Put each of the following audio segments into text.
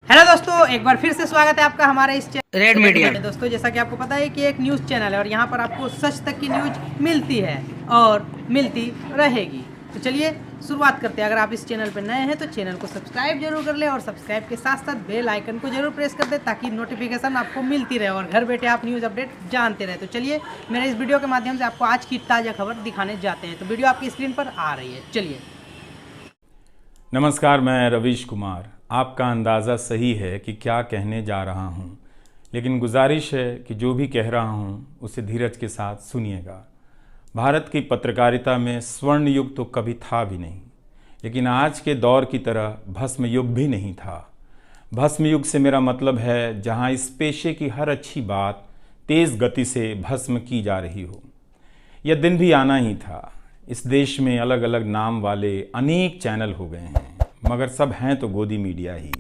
Hello दोस्तों, एक बार फिर से स्वागत है आपका हमारे इस चैनल रेड मीडिया में। दोस्तों, जैसा कि आपको पता है कि एक न्यूज़ चैनल है और यहाँ पर आपको सच तक की न्यूज़ मिलती है और मिलती रहेगी। तो चलिए शुरुआत करते हैं। अगर आप इस चैनल पर नए हैं तो चैनल को सब्सक्राइब जरूर कर लें और सब्सक्राइब के साथ साथ बेल आइकन को जरूर प्रेस कर दें ताकि नोटिफिकेशन आपको मिलती रहे और घर बैठे आप न्यूज़ अपडेट जानते रहे। तो चलिए मेरे इस वीडियो के माध्यम से आपको आज की ताज़ा खबर दिखाने जाते हैं। तो वीडियो आपकी स्क्रीन पर आ रही है, चलिए। नमस्कार, मैं रवीश कुमार। आपका अंदाज़ा सही है कि क्या कहने जा रहा हूँ, लेकिन गुजारिश है कि जो भी कह रहा हूँ उसे धीरज के साथ सुनिएगा। भारत की पत्रकारिता में स्वर्ण युग तो कभी था भी नहीं, लेकिन आज के दौर की तरह भस्म युग भी नहीं था। भस्म युग से मेरा मतलब है जहाँ इस पेशे की हर अच्छी बात तेज़ गति से भस्म की जा रही हो। यह दिन भी आना ही था। इस देश में अलग अलग नाम वाले अनेक चैनल हो गए हैं, मगर सब हैं तो गोदी मीडिया ही।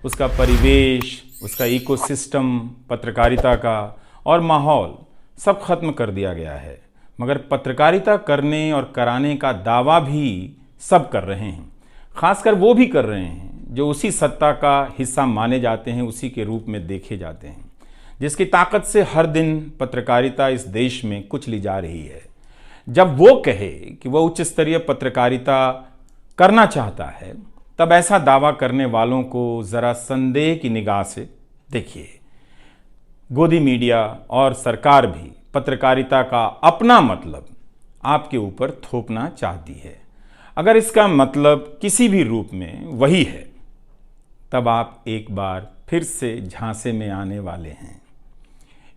उसका परिवेश, उसका इकोसिस्टम, पत्रकारिता का और माहौल सब खत्म कर दिया गया है। मगर पत्रकारिता करने और कराने का दावा भी सब कर रहे हैं। खासकर वो भी कर रहे हैं जो उसी सत्ता का हिस्सा माने जाते हैं, उसी के रूप में देखे जाते हैं, जिसकी ताकत से हर दिन पत्रकारिता इस देश में कुचली जा रही है। जब वो कहे कि वह उच्च स्तरीय पत्रकारिता करना चाहता है, तब ऐसा दावा करने वालों को ज़रा संदेह की निगाह से देखिए। गोदी मीडिया और सरकार भी पत्रकारिता का अपना मतलब आपके ऊपर थोपना चाहती है। अगर इसका मतलब किसी भी रूप में वही है, तब आप एक बार फिर से झांसे में आने वाले हैं।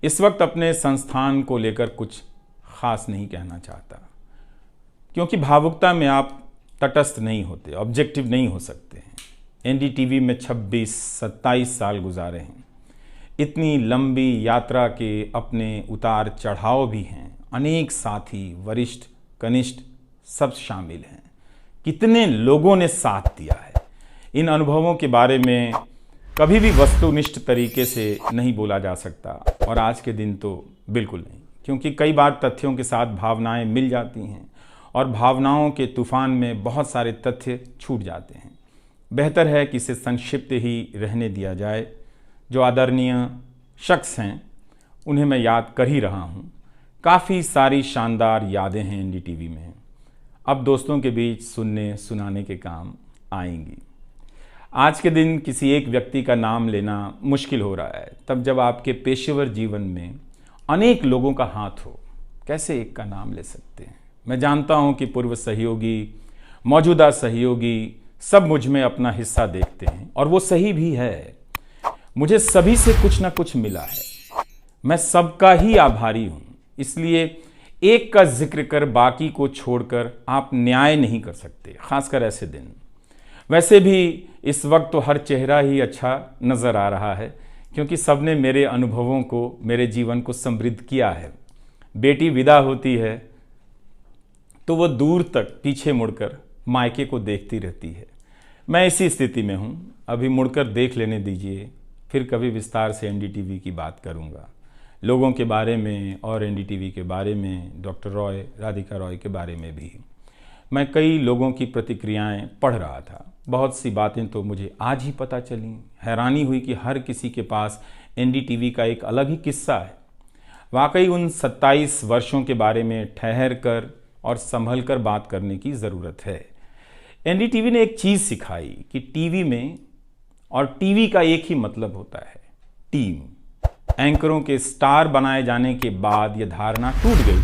इस वक्त अपने संस्थान को लेकर कुछ खास नहीं कहना चाहता, क्योंकि भावुकता में आप तटस्थ नहीं होते, ऑब्जेक्टिव नहीं हो सकते हैं। एनडीटीवी में 26-27 साल गुजारे हैं। इतनी लंबी यात्रा के अपने उतार चढ़ाव भी हैं। अनेक साथी, वरिष्ठ, कनिष्ठ सब शामिल हैं। कितने लोगों ने साथ दिया है। इन अनुभवों के बारे में कभी भी वस्तुनिष्ठ तरीके से नहीं बोला जा सकता, और आज के दिन तो बिल्कुल नहीं, क्योंकि कई बार तथ्यों के साथ भावनाएं मिल जाती हैं और भावनाओं के तूफान में बहुत सारे तथ्य छूट जाते हैं। बेहतर है कि इसे संक्षिप्त ही रहने दिया जाए। जो आदरणीय शख्स हैं उन्हें मैं याद कर ही रहा हूँ। काफ़ी सारी शानदार यादें हैं एनडीटीवी में, अब दोस्तों के बीच सुनने सुनाने के काम आएंगी। आज के दिन किसी एक व्यक्ति का नाम लेना मुश्किल हो रहा है, तब जब आपके पेशेवर जीवन में अनेक लोगों का हाथ हो। कैसे एक का नाम ले सकते हैं? मैं जानता हूं कि पूर्व सहयोगी, मौजूदा सहयोगी सब मुझ में अपना हिस्सा देखते हैं, और वो सही भी है। मुझे सभी से कुछ ना कुछ मिला है। मैं सबका ही आभारी हूं। इसलिए एक का जिक्र कर बाकी को छोड़कर आप न्याय नहीं कर सकते, खासकर ऐसे दिन। वैसे भी इस वक्त तो हर चेहरा ही अच्छा नज़र आ रहा है, क्योंकि सबने मेरे अनुभवों को, मेरे जीवन को समृद्ध किया है। बेटी विदा होती है तो वो दूर तक पीछे मुड़कर मायके को देखती रहती है। मैं इसी स्थिति में हूँ। अभी मुड़कर देख लेने दीजिए, फिर कभी विस्तार से एनडीटीवी की बात करूँगा, लोगों के बारे में और एनडीटीवी के बारे में, डॉक्टर रॉय, राधिका रॉय के बारे में भी। मैं कई लोगों की प्रतिक्रियाएं पढ़ रहा था। बहुत सी बातें तो मुझे आज ही पता चली। हैरानी हुई कि हर किसी के पास एनडीटीवी का एक अलग ही किस्सा है। वाकई उन 27 वर्षों के बारे में ठहर कर और संभल कर बात करने की ज़रूरत है। एनडीटीवी ने एक चीज़ सिखाई कि टीवी में और टीवी का एक ही मतलब होता है, टीम। एंकरों के स्टार बनाए जाने के बाद यह धारणा टूट गई,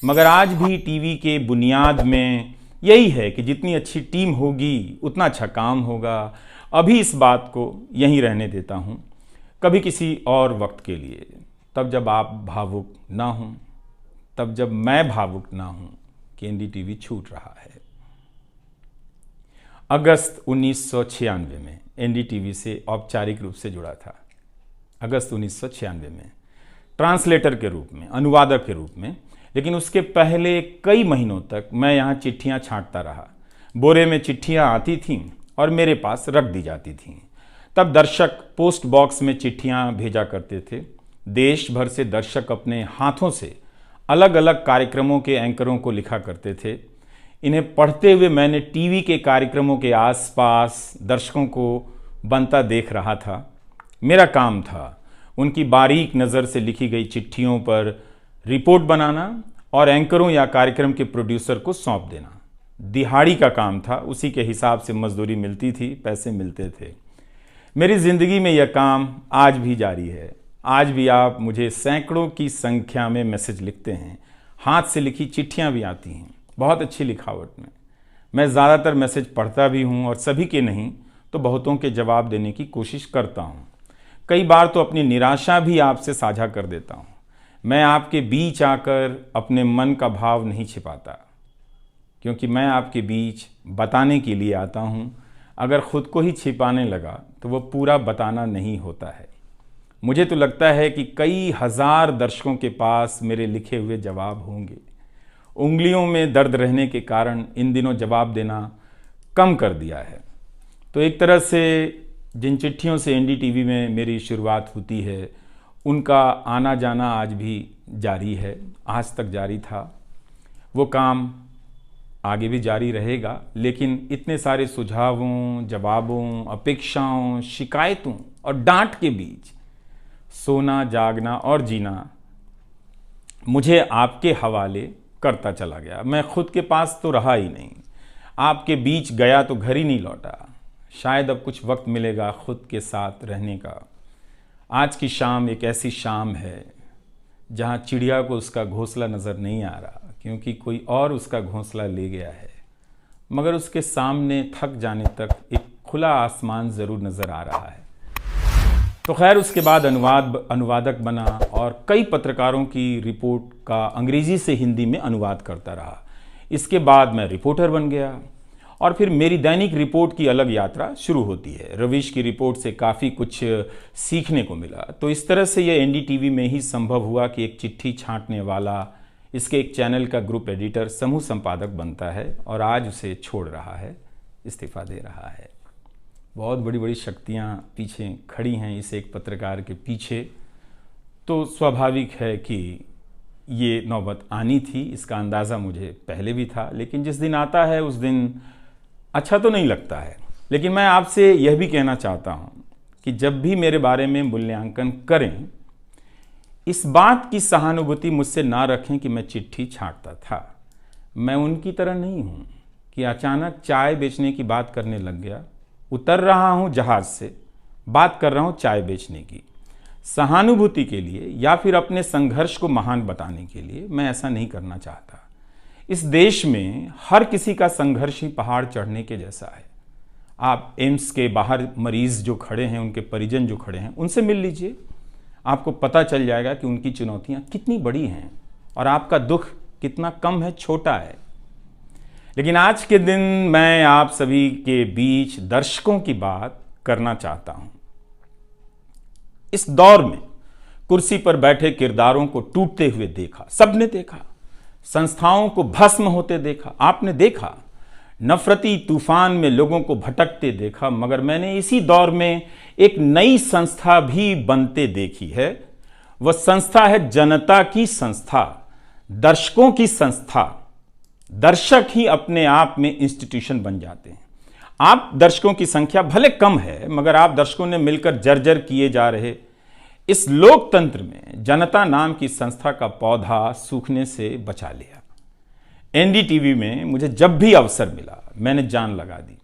मगर आज भी टीवी के बुनियाद में यही है कि जितनी अच्छी टीम होगी उतना अच्छा काम होगा। अभी इस बात को यहीं रहने देता हूँ, कभी किसी और वक्त के लिए, तब जब आप भावुक ना हों, तब जब मैं भावुक ना हूँ कि एनडीटीवी छूट रहा है। अगस्त 1996 में एनडीटीवी से औपचारिक रूप से जुड़ा था। अगस्त 1996 में ट्रांसलेटर के रूप में, अनुवादक के रूप में। लेकिन उसके पहले कई महीनों तक मैं यहाँ चिट्ठियाँ छांटता रहा। बोरे में चिट्ठियाँ आती थीं और मेरे पास रख दी जाती थीं। तब दर्शक पोस्ट बॉक्स में चिट्ठियाँ भेजा करते थे। देश भर से दर्शक अपने हाथों से अलग अलग कार्यक्रमों के एंकरों को लिखा करते थे। इन्हें पढ़ते हुए मैंने टीवी के कार्यक्रमों के आसपास दर्शकों को बनता देख रहा था। मेरा काम था उनकी बारीक नज़र से लिखी गई चिट्ठियों पर रिपोर्ट बनाना और एंकरों या कार्यक्रम के प्रोड्यूसर को सौंप देना। दिहाड़ी का काम था, उसी के हिसाब से मजदूरी मिलती थी, पैसे मिलते थे। मेरी ज़िंदगी में यह काम आज भी जारी है। आज भी आप मुझे सैकड़ों की संख्या में मैसेज लिखते हैं, हाथ से लिखी चिट्ठियां भी आती हैं, बहुत अच्छी लिखावट में। मैं ज़्यादातर मैसेज पढ़ता भी हूं और सभी के नहीं तो बहुतों के जवाब देने की कोशिश करता हूं। कई बार तो अपनी निराशा भी आपसे साझा कर देता हूं। मैं आपके बीच आकर अपने मन का भाव नहीं छिपाता, क्योंकि मैं आपके बीच बताने के लिए आता हूं। अगर खुद को ही छिपाने लगा तो वो पूरा बताना नहीं होता है। मुझे तो लगता है कि कई हजार दर्शकों के पास मेरे लिखे हुए जवाब होंगे। उंगलियों में दर्द रहने के कारण इन दिनों जवाब देना कम कर दिया है। तो एक तरह से जिन चिट्ठियों से एनडीटीवी में मेरी शुरुआत होती है, उनका आना जाना आज भी जारी है, आज तक जारी था। वो काम आगे भी जारी रहेगा, लेकिन इतने सारे सुझावों, जवाबों, अपेक्षाओं, शिकायतों और डांट के बीच सोना, जागना और जीना मुझे आपके हवाले करता चला गया। मैं खुद के पास तो रहा ही नहीं, आपके बीच गया तो घर ही नहीं लौटा। शायद अब कुछ वक्त मिलेगा खुद के साथ रहने का। आज की शाम एक ऐसी शाम है जहां चिड़िया को उसका घोंसला नज़र नहीं आ रहा, क्योंकि कोई और उसका घोंसला ले गया है, मगर उसके सामने थक जाने तक एक खुला आसमान ज़रूर नज़र आ रहा है। तो खैर, उसके बाद अनुवादक बना और कई पत्रकारों की रिपोर्ट का अंग्रेज़ी से हिंदी में अनुवाद करता रहा। इसके बाद मैं रिपोर्टर बन गया और फिर मेरी दैनिक रिपोर्ट की अलग यात्रा शुरू होती है। रवीश की रिपोर्ट से काफ़ी कुछ सीखने को मिला। तो इस तरह से यह एनडीटीवी में ही संभव हुआ कि एक चिट्ठी छांटने वाला इसके एक चैनल का ग्रुप एडिटर समूह संपादक बनता है और आज उसे छोड़ रहा है, इस्तीफा दे रहा है। बहुत बड़ी बड़ी शक्तियाँ पीछे खड़ी हैं इस एक पत्रकार के पीछे। तो स्वाभाविक है कि ये नौबत आनी थी, इसका अंदाज़ा मुझे पहले भी था, लेकिन जिस दिन आता है उस दिन अच्छा तो नहीं लगता है। लेकिन मैं आपसे यह भी कहना चाहता हूँ कि जब भी मेरे बारे में मूल्यांकन करें, इस बात की सहानुभूति मुझसे ना रखें कि मैं चिट्ठी छांटता था। मैं उनकी तरह नहीं हूँ कि अचानक चाय बेचने की बात करने लग गया। उतर रहा हूँ जहाज़ से, बात कर रहा हूँ चाय बेचने की। सहानुभूति के लिए या फिर अपने संघर्ष को महान बताने के लिए मैं ऐसा नहीं करना चाहता। इस देश में हर किसी का संघर्ष ही पहाड़ चढ़ने के जैसा है। आप एम्स के बाहर मरीज जो खड़े हैं, उनके परिजन जो खड़े हैं, उनसे मिल लीजिए। आपको पता चल जाएगा कि उनकी चुनौतियां कितनी बड़ी हैं और आपका दुख कितना कम है, छोटा है। लेकिन आज के दिन मैं आप सभी के बीच दर्शकों की बात करना चाहता हूं। इस दौर में कुर्सी पर बैठे किरदारों को टूटते हुए देखा, सबने देखा। संस्थाओं को भस्म होते देखा, आपने देखा। नफरती तूफान में लोगों को भटकते देखा, मगर मैंने इसी दौर में एक नई संस्था भी बनते देखी है। वह संस्था है जनता की संस्था, दर्शकों की संस्था। दर्शक ही अपने आप में इंस्टीट्यूशन बन जाते हैं। आप दर्शकों की संख्या भले कम है, मगर आप दर्शकों ने मिलकर जर्जर किए जा रहे इस लोकतंत्र में जनता नाम की संस्था का पौधा सूखने से बचा लिया। एनडीटीवी में मुझे जब भी अवसर मिला मैंने जान लगा दी।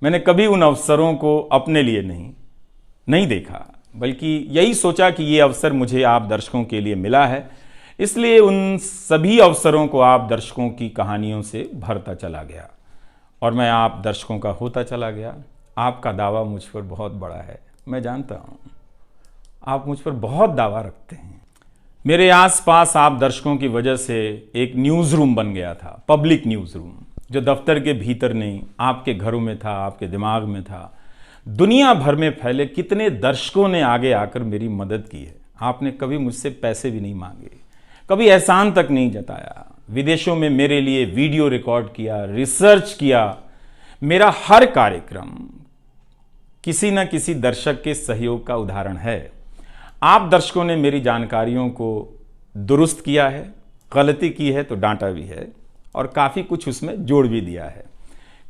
मैंने कभी उन अवसरों को अपने लिए नहीं देखा, बल्कि यही सोचा कि ये अवसर मुझे आप दर्शकों के लिए मिला है, इसलिए उन सभी अवसरों को आप दर्शकों की कहानियों से भरता चला गया और मैं आप दर्शकों का होता चला गया। आपका दावा मुझ पर बहुत बड़ा है, मैं जानता हूँ। आप मुझ पर बहुत दावा रखते हैं। मेरे आसपास आप दर्शकों की वजह से एक न्यूज़ रूम बन गया था, पब्लिक न्यूज़ रूम, जो दफ्तर के भीतर नहीं, आपके घरों में था, आपके दिमाग में था। दुनिया भर में फैले कितने दर्शकों ने आगे आकर मेरी मदद की है। आपने कभी मुझसे पैसे भी नहीं मांगे, कभी एहसान तक नहीं जताया। विदेशों में मेरे लिए वीडियो रिकॉर्ड किया, रिसर्च किया। मेरा हर कार्यक्रम किसी न किसी दर्शक के सहयोग का उदाहरण है। आप दर्शकों ने मेरी जानकारियों को दुरुस्त किया है, गलती की है तो डांटा भी है और काफ़ी कुछ उसमें जोड़ भी दिया है।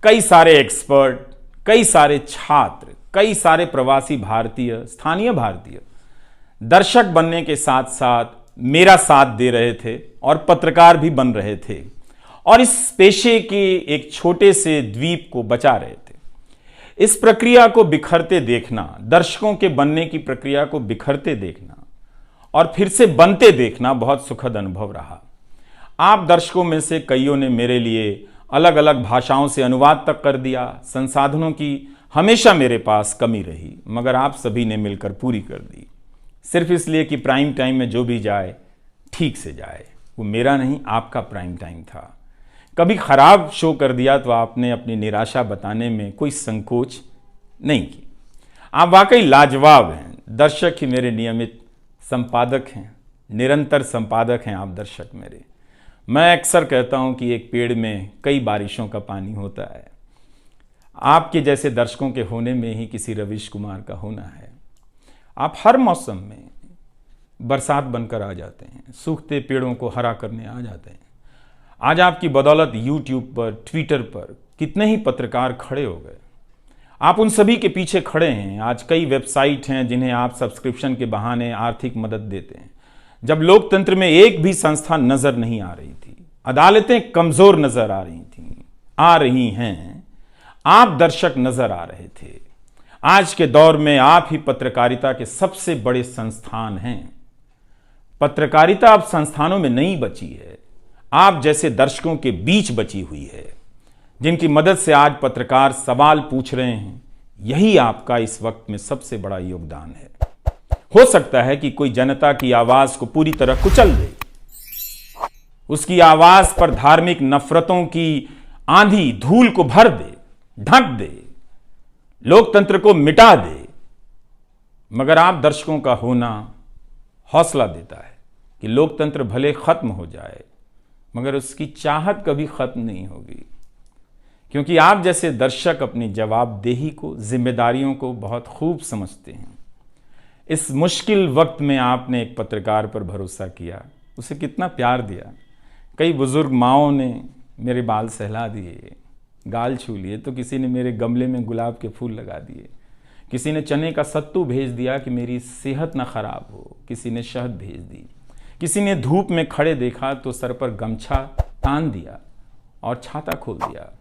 कई सारे एक्सपर्ट, कई सारे छात्र, कई सारे प्रवासी भारतीय, स्थानीय भारतीय दर्शक बनने के साथ साथ मेरा साथ दे रहे थे और पत्रकार भी बन रहे थे और इस पेशे के एक छोटे से द्वीप को बचा रहे थे। इस प्रक्रिया को बिखरते देखना, दर्शकों के बनने की प्रक्रिया को बिखरते देखना और फिर से बनते देखना बहुत सुखद अनुभव रहा। आप दर्शकों में से कईयों ने मेरे लिए अलग अलग भाषाओं से अनुवाद तक कर दिया। संसाधनों की हमेशा मेरे पास कमी रही, मगर आप सभी ने मिलकर पूरी कर दी, सिर्फ इसलिए कि प्राइम टाइम में जो भी जाए ठीक से जाए। वो मेरा नहीं, आपका प्राइम टाइम था। कभी खराब शो कर दिया तो आपने अपनी निराशा बताने में कोई संकोच नहीं की। आप वाकई लाजवाब हैं। दर्शक ही मेरे नियमित संपादक हैं, निरंतर संपादक हैं आप दर्शक मेरे। मैं अक्सर कहता हूं कि एक पेड़ में कई बारिशों का पानी होता है। आपके जैसे दर्शकों के होने में ही किसी रवीश कुमार का होना है। आप हर मौसम में बरसात बनकर आ जाते हैं, सूखते पेड़ों को हरा करने आ जाते हैं। आज आपकी बदौलत यूट्यूब पर, ट्विटर पर कितने ही पत्रकार खड़े हो गए। आप उन सभी के पीछे खड़े हैं। आज कई वेबसाइट हैं जिन्हें आप सब्सक्रिप्शन के बहाने आर्थिक मदद देते हैं। जब लोकतंत्र में एक भी संस्था नजर नहीं आ रही थी, अदालतें कमजोर नजर आ रही थी, आ रही हैं, आप दर्शक नजर आ रहे थे। आज के दौर में आप ही पत्रकारिता के सबसे बड़े संस्थान हैं। पत्रकारिता अब संस्थानों में नहीं बची है, आप जैसे दर्शकों के बीच बची हुई है, जिनकी मदद से आज पत्रकार सवाल पूछ रहे हैं। यही आपका इस वक्त में सबसे बड़ा योगदान है। हो सकता है कि कोई जनता की आवाज को पूरी तरह कुचल दे, उसकी आवाज पर धार्मिक नफरतों की आंधी धूल को भर दे, ढक दे, लोकतंत्र को मिटा दे, मगर आप दर्शकों का होना हौसला देता है कि लोकतंत्र भले खत्म हो जाए मगर उसकी चाहत कभी खत्म नहीं होगी, क्योंकि आप जैसे दर्शक अपनी जवाबदेही को, जिम्मेदारियों को बहुत खूब समझते हैं। इस मुश्किल वक्त में आपने एक पत्रकार पर भरोसा किया, उसे कितना प्यार दिया। कई बुजुर्ग माँओं ने मेरे बाल सहला दिए, गाल छू लिए, तो किसी ने मेरे गमले में गुलाब के फूल लगा दिए, किसी ने चने का सत्तू भेज दिया कि मेरी सेहत ना खराब हो, किसी ने शहद भेज दी, किसी ने धूप में खड़े देखा तो सर पर गमछा तान दिया और छाता खोल दिया,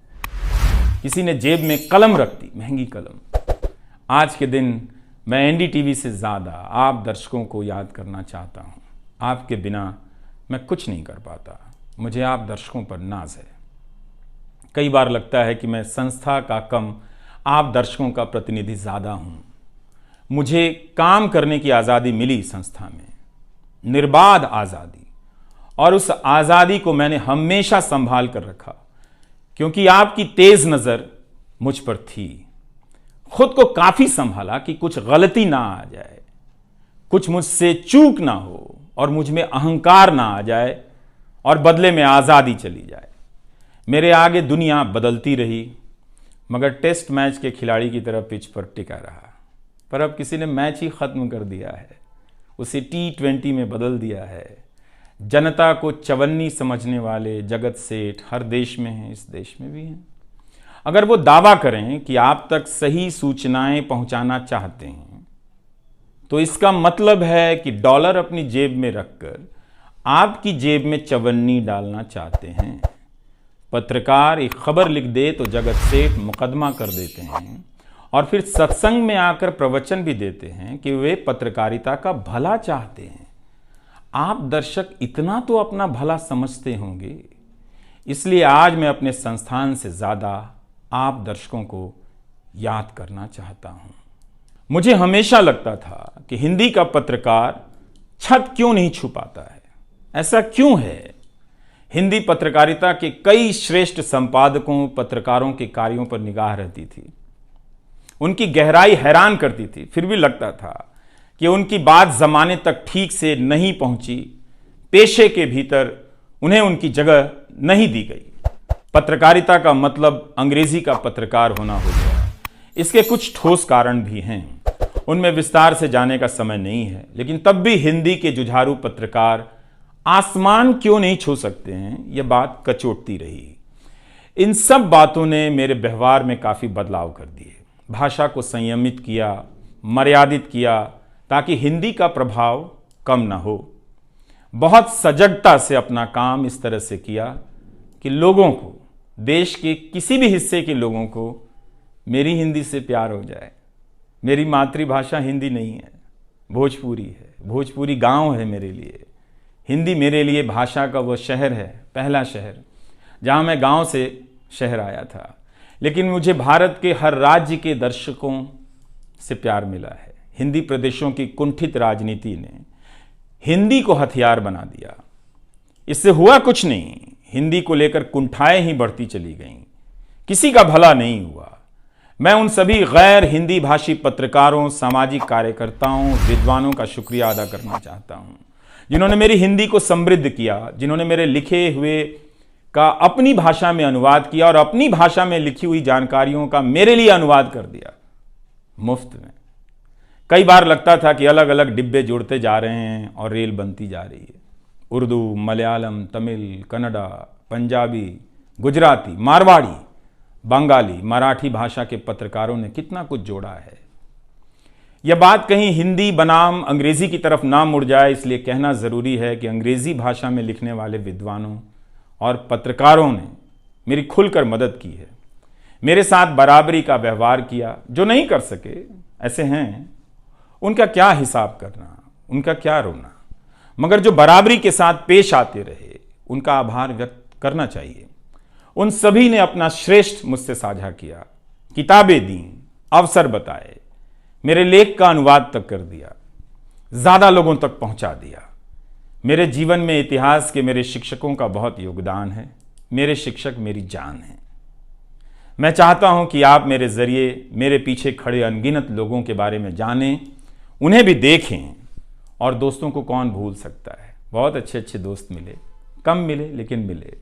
किसी ने जेब में कलम रख दी, महंगी कलम। आज के दिन मैं एनडीटीवी से ज़्यादा आप दर्शकों को याद करना चाहता हूँ। आपके बिना मैं कुछ नहीं कर पाता। मुझे आप दर्शकों पर नाज है। कई बार लगता है कि मैं संस्था का कम आप दर्शकों का प्रतिनिधि ज़्यादा हूँ। मुझे काम करने की आज़ादी मिली संस्था में, निर्बाध आज़ादी, और उस आज़ादी को मैंने हमेशा संभाल कर रखा, क्योंकि आपकी तेज नज़र मुझ पर थी। खुद को काफ़ी संभाला कि कुछ गलती ना आ जाए, कुछ मुझसे चूक ना हो और मुझ में अहंकार ना आ जाए और बदले में आज़ादी चली जाए। मेरे आगे दुनिया बदलती रही, मगर टेस्ट मैच के खिलाड़ी की तरह पिच पर टिका रहा। पर अब किसी ने मैच ही ख़त्म कर दिया है, उसे T20 में बदल दिया है। जनता को चवन्नी समझने वाले जगत सेठ हर देश में हैं, इस देश में भी हैं। अगर वो दावा करें कि आप तक सही सूचनाएं पहुंचाना चाहते हैं, तो इसका मतलब है कि डॉलर अपनी जेब में रखकर आपकी जेब में चवन्नी डालना चाहते हैं। पत्रकार एक खबर लिख दे तो जगत सेठ मुकदमा कर देते हैं और फिर सत्संग में आकर प्रवचन भी देते हैं कि वे पत्रकारिता का भला चाहते हैं। आप दर्शक इतना तो अपना भला समझते होंगे, इसलिए आज मैं अपने संस्थान से ज़्यादा आप दर्शकों को याद करना चाहता हूं। मुझे हमेशा लगता था कि हिंदी का पत्रकार छत क्यों नहीं छुपाता है। ऐसा क्यों है? हिंदी पत्रकारिता के कई श्रेष्ठ संपादकों, पत्रकारों के कार्यों पर निगाह रहती थी। उनकी गहराई हैरान करती थी, फिर भी लगता था कि उनकी बात जमाने तक ठीक से नहीं पहुंची, पेशे के भीतर उन्हें उनकी जगह नहीं दी गई। पत्रकारिता का मतलब अंग्रेजी का पत्रकार होना हो गया। इसके कुछ ठोस कारण भी हैं, उनमें विस्तार से जाने का समय नहीं है, लेकिन तब भी हिंदी के जुझारू पत्रकार आसमान क्यों नहीं छू सकते हैं, यह बात कचोटती रही। इन सब बातों ने मेरे व्यवहार में काफ़ी बदलाव कर दिए। भाषा को संयमित किया, मर्यादित किया, ताकि हिंदी का प्रभाव कम ना हो। बहुत सजगता से अपना काम इस तरह से किया कि लोगों को, देश के किसी भी हिस्से के लोगों को मेरी हिंदी से प्यार हो जाए। मेरी मातृभाषा हिंदी नहीं है, भोजपुरी है। भोजपुरी गांव है मेरे लिए। हिंदी मेरे लिए भाषा का वो शहर है, पहला शहर, जहां मैं गांव से शहर आया था। लेकिन मुझे भारत के हर राज्य के दर्शकों से प्यार मिला है। हिंदी प्रदेशों की कुंठित राजनीति ने हिंदी को हथियार बना दिया। इससे हुआ कुछ नहीं, हिंदी को लेकर कुंठाएं ही बढ़ती चली गईं, किसी का भला नहीं हुआ। मैं उन सभी गैर हिंदी भाषी पत्रकारों, सामाजिक कार्यकर्ताओं, विद्वानों का शुक्रिया अदा करना चाहता हूं, जिन्होंने मेरी हिंदी को समृद्ध किया, जिन्होंने मेरे लिखे हुए का अपनी भाषा में अनुवाद किया और अपनी भाषा में लिखी हुई जानकारियों का मेरे लिए अनुवाद कर दिया मुफ्त में। कई बार लगता था कि अलग अलग डिब्बे जुड़ते जा रहे हैं और रेल बनती जा रही है। उर्दू, मलयालम, तमिल, कन्नड़ा, पंजाबी, गुजराती, मारवाड़ी, बंगाली, मराठी भाषा के पत्रकारों ने कितना कुछ जोड़ा है। यह बात कहीं हिंदी बनाम अंग्रेजी की तरफ ना मुड़ जाए, इसलिए कहना जरूरी है कि अंग्रेजी भाषा में लिखने वाले विद्वानों और पत्रकारों ने मेरी खुलकर मदद की है, मेरे साथ बराबरी का व्यवहार किया। जो नहीं कर सके, ऐसे हैं, उनका क्या हिसाब करना, उनका क्या रोना, मगर जो बराबरी के साथ पेश आते रहे, उनका आभार व्यक्त करना चाहिए। उन सभी ने अपना श्रेष्ठ मुझसे साझा किया, किताबें दी, अवसर बताए, मेरे लेख का अनुवाद तक कर दिया, ज्यादा लोगों तक पहुंचा दिया। मेरे जीवन में इतिहास के मेरे शिक्षकों का बहुत योगदान है। मेरे शिक्षक मेरी जान है। मैं चाहता हूं कि आप मेरे जरिए मेरे पीछे खड़े अनगिनत लोगों के बारे में जानें, उन्हें भी देखें। और दोस्तों को कौन भूल सकता है, बहुत अच्छे अच्छे दोस्त मिले, कम मिले लेकिन मिले।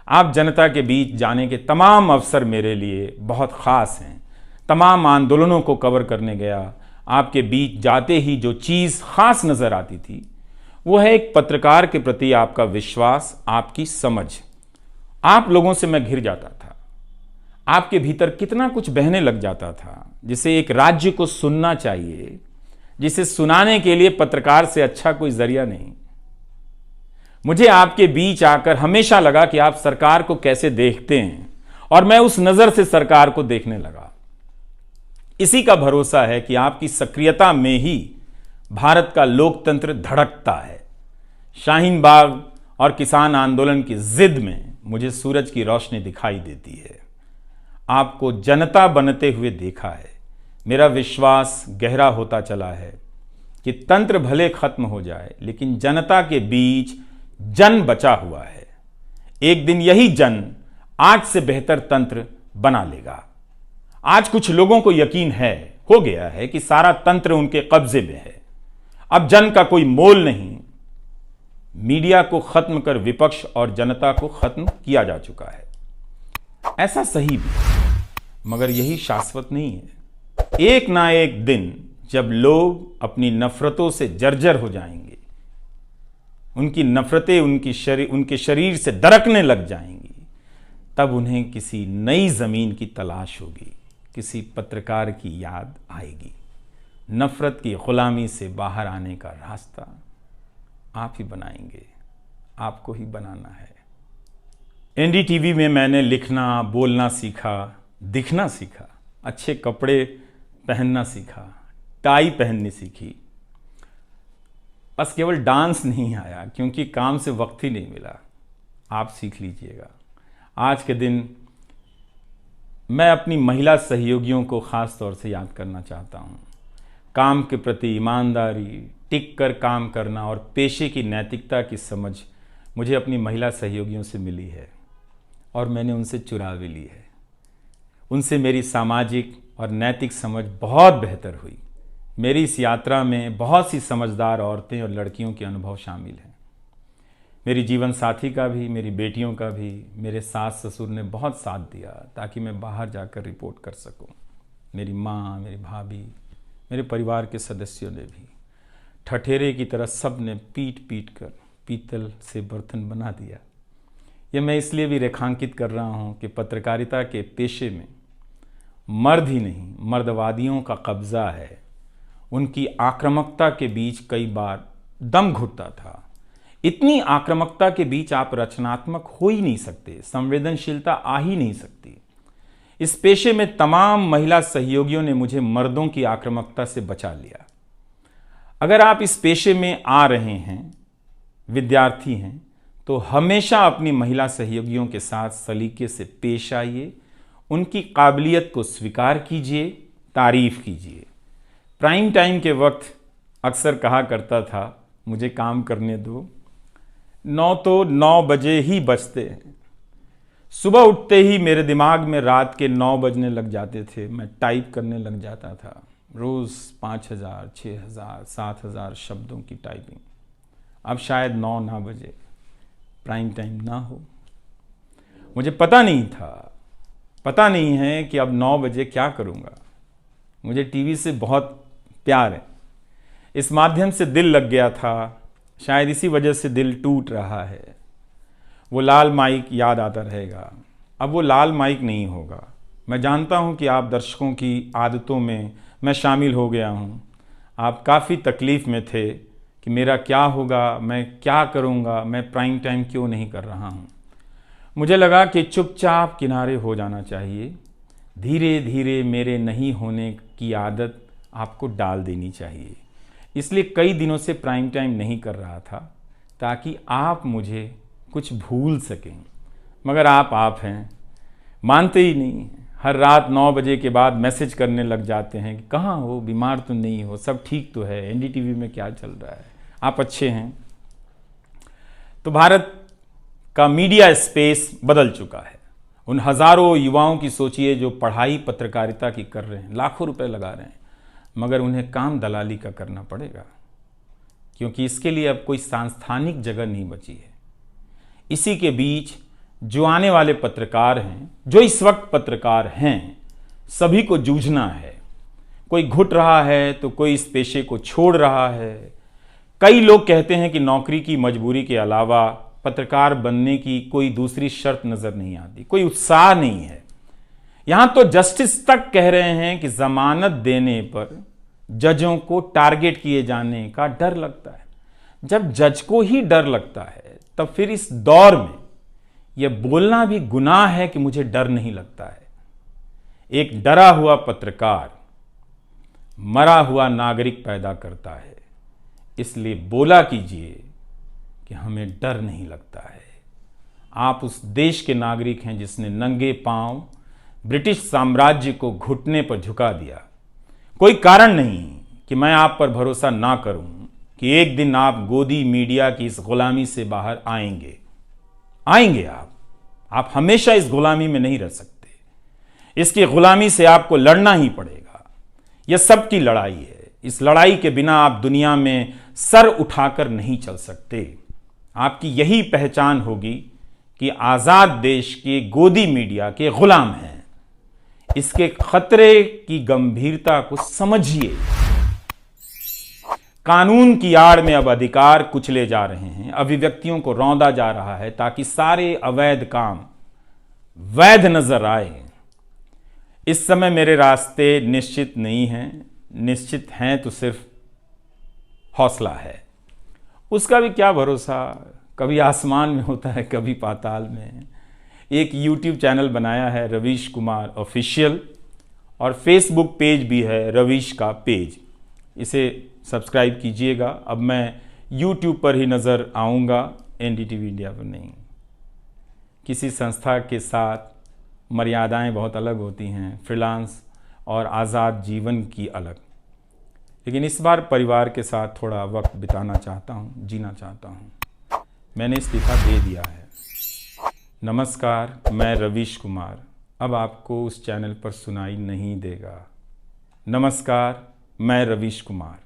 आप जनता के बीच जाने के तमाम अवसर मेरे लिए बहुत खास हैं। तमाम आंदोलनों को कवर करने गया, आपके बीच जाते ही जो चीज़ खास नज़र आती थी वो है एक पत्रकार के प्रति आपका विश्वास, आपकी समझ। आप लोगों से मैं घिर जाता था। आपके भीतर कितना कुछ बहने लग जाता था, जिसे एक राज्य को सुनना चाहिए, जिसे सुनाने के लिए पत्रकार से अच्छा कोई जरिया नहीं। मुझे आपके बीच आकर हमेशा लगा कि आप सरकार को कैसे देखते हैं, और मैं उस नजर से सरकार को देखने लगा। इसी का भरोसा है कि आपकी सक्रियता में ही भारत का लोकतंत्र धड़कता है। शाहीन बाग और किसान आंदोलन की जिद में मुझे सूरज की रोशनी दिखाई देती है। आपको जनता बनते हुए देखा है। मेरा विश्वास गहरा होता चला है कि तंत्र भले खत्म हो जाए, लेकिन जनता के बीच जन बचा हुआ है। एक दिन यही जन आज से बेहतर तंत्र बना लेगा। आज कुछ लोगों को यकीन हो गया है कि सारा तंत्र उनके कब्जे में है। अब जन का कोई मोल नहीं। मीडिया को खत्म कर विपक्ष और जनता को खत्म किया जा चुका है। ऐसा सही भी, मगर यही शाश्वत नहीं है। एक ना एक दिन जब लोग अपनी नफरतों से जर्जर हो जाएंगे, उनकी नफरतें उनके शरीर से दरकने लग जाएंगी, तब उन्हें किसी नई जमीन की तलाश होगी, किसी पत्रकार की याद आएगी। नफरत की गुलामी से बाहर आने का रास्ता आप ही बनाएंगे, आपको ही बनाना है। एनडीटीवी में मैंने लिखना, बोलना सीखा, दिखना सीखा, अच्छे कपड़े पहनना सीखा, टाई पहननी सीखी। बस केवल डांस नहीं आया, क्योंकि काम से वक्त ही नहीं मिला। आप सीख लीजिएगा। आज के दिन मैं अपनी महिला सहयोगियों को खास तौर से याद करना चाहता हूँ। काम के प्रति ईमानदारी, टिक कर काम करना और पेशे की नैतिकता की समझ मुझे अपनी महिला सहयोगियों से मिली है, और मैंने उनसे चुरा भी ली है। उनसे मेरी सामाजिक और नैतिक समझ बहुत बेहतर हुई। मेरी इस यात्रा में बहुत सी समझदार औरतें और लड़कियों के अनुभव शामिल हैं। मेरी जीवन साथी का भी, मेरी बेटियों का भी, मेरे सास ससुर ने बहुत साथ दिया ताकि मैं बाहर जाकर रिपोर्ट कर सकूं। मेरी माँ, मेरी भाभी, मेरे परिवार के सदस्यों ने भी ठठेरे की तरह सब ने पीट पीट कर पीतल से बर्तन बना दिया। यह मैं इसलिए भी रेखांकित कर रहा हूँ कि पत्रकारिता के पेशे में मर्द ही नहीं, मर्दवादियों का कब्जा है। उनकी आक्रामकता के बीच कई बार दम घुटता था। इतनी आक्रामकता के बीच आप रचनात्मक हो ही नहीं सकते, संवेदनशीलता आ ही नहीं सकती। इस पेशे में तमाम महिला सहयोगियों ने मुझे मर्दों की आक्रामकता से बचा लिया। अगर आप इस पेशे में आ रहे हैं, विद्यार्थी हैं, तो हमेशा अपनी महिला सहयोगियों के साथ सलीके से पेश आइए, उनकी काबिलियत को स्वीकार कीजिए, तारीफ कीजिए। प्राइम टाइम के वक्त अक्सर कहा करता था, मुझे काम करने दो, 9 बजे ही बजते हैं। सुबह उठते ही मेरे दिमाग में रात के 9 बजने लग जाते थे। मैं टाइप करने लग जाता था, रोज़ 5000, 6000, 7000 शब्दों की टाइपिंग। अब शायद 9 ना बजे, प्राइम टाइम ना हो। मुझे पता नहीं है कि अब 9 बजे क्या करूँगा। मुझे टीवी से बहुत प्यार है, इस माध्यम से दिल लग गया था, शायद इसी वजह से दिल टूट रहा है। वो लाल माइक याद आता रहेगा। अब वो लाल माइक नहीं होगा। मैं जानता हूँ कि आप दर्शकों की आदतों में मैं शामिल हो गया हूँ। आप काफ़ी तकलीफ़ में थे कि मेरा क्या होगा, मैं क्या करूँगा, मैं प्राइम टाइम क्यों नहीं कर रहा हूँ। मुझे लगा कि चुपचाप किनारे हो जाना चाहिए। धीरे धीरे मेरे नहीं होने की आदत आपको डाल देनी चाहिए। इसलिए कई दिनों से प्राइम टाइम नहीं कर रहा था, ताकि आप मुझे कुछ भूल सकें। मगर आप हैं, मानते ही नहीं। हर रात 9 बजे के बाद मैसेज करने लग जाते हैं कि कहाँ हो, बीमार तो नहीं हो, सब ठीक तो है, एनडीटीवी में क्या चल रहा है, आप अच्छे हैं। तो भारत का मीडिया स्पेस बदल चुका है। उन हज़ारों युवाओं की सोचिए जो पढ़ाई पत्रकारिता की कर रहे हैं, लाखों रुपए लगा रहे हैं, मगर उन्हें काम दलाली का करना पड़ेगा, क्योंकि इसके लिए अब कोई सांस्थानिक जगह नहीं बची है। इसी के बीच जो आने वाले पत्रकार हैं, जो इस वक्त पत्रकार हैं, सभी को जूझना है। कोई घुट रहा है तो कोई इस पेशे को छोड़ रहा है। कई लोग कहते हैं कि नौकरी की मजबूरी के अलावा पत्रकार बनने की कोई दूसरी शर्त नजर नहीं आती, कोई उत्साह नहीं है। यहां तो जस्टिस तक कह रहे हैं कि जमानत देने पर जजों को टारगेट किए जाने का डर लगता है। जब जज को ही डर लगता है, तब फिर इस दौर में यह बोलना भी गुनाह है कि मुझे डर नहीं लगता है। एक डरा हुआ पत्रकार मरा हुआ नागरिक पैदा करता है। इसलिए बोला कीजिए कि हमें डर नहीं लगता है। आप उस देश के नागरिक हैं जिसने नंगे पांव ब्रिटिश साम्राज्य को घुटने पर झुका दिया। कोई कारण नहीं कि मैं आप पर भरोसा ना करूं कि एक दिन आप गोदी मीडिया की इस गुलामी से बाहर आएंगे। आप हमेशा इस गुलामी में नहीं रह सकते। इसकी गुलामी से आपको लड़ना ही पड़ेगा। यह सबकी लड़ाई है। इस लड़ाई के बिना आप दुनिया में सर उठाकर नहीं चल सकते। आपकी यही पहचान होगी कि आजाद देश के गोदी मीडिया के गुलाम हैं। इसके खतरे की गंभीरता को समझिए। कानून की आड़ में अब अधिकार कुचले जा रहे हैं, अभिव्यक्तियों को रौंदा जा रहा है ताकि सारे अवैध काम वैध नजर आए। इस समय मेरे रास्ते निश्चित नहीं हैं, निश्चित हैं तो सिर्फ हौसला है। उसका भी क्या भरोसा, कभी आसमान में होता है, कभी पाताल में। एक YouTube चैनल बनाया है रवीश कुमार ऑफिशियल, और फेसबुक पेज भी है रवीश का पेज। इसे सब्सक्राइब कीजिएगा। अब मैं YouTube पर ही नज़र आऊँगा, एनडीटीवी इंडिया पर नहीं। किसी संस्था के साथ मर्यादाएं बहुत अलग होती हैं, फ्रीलांस और आज़ाद जीवन की अलग। लेकिन इस बार परिवार के साथ थोड़ा वक्त बिताना चाहता हूँ, जीना चाहता हूँ। मैंने इस्तीफ़ा दे दिया है। नमस्कार, मैं रवीश कुमार अब आपको उस चैनल पर सुनाई नहीं देगा। नमस्कार, मैं रवीश कुमार।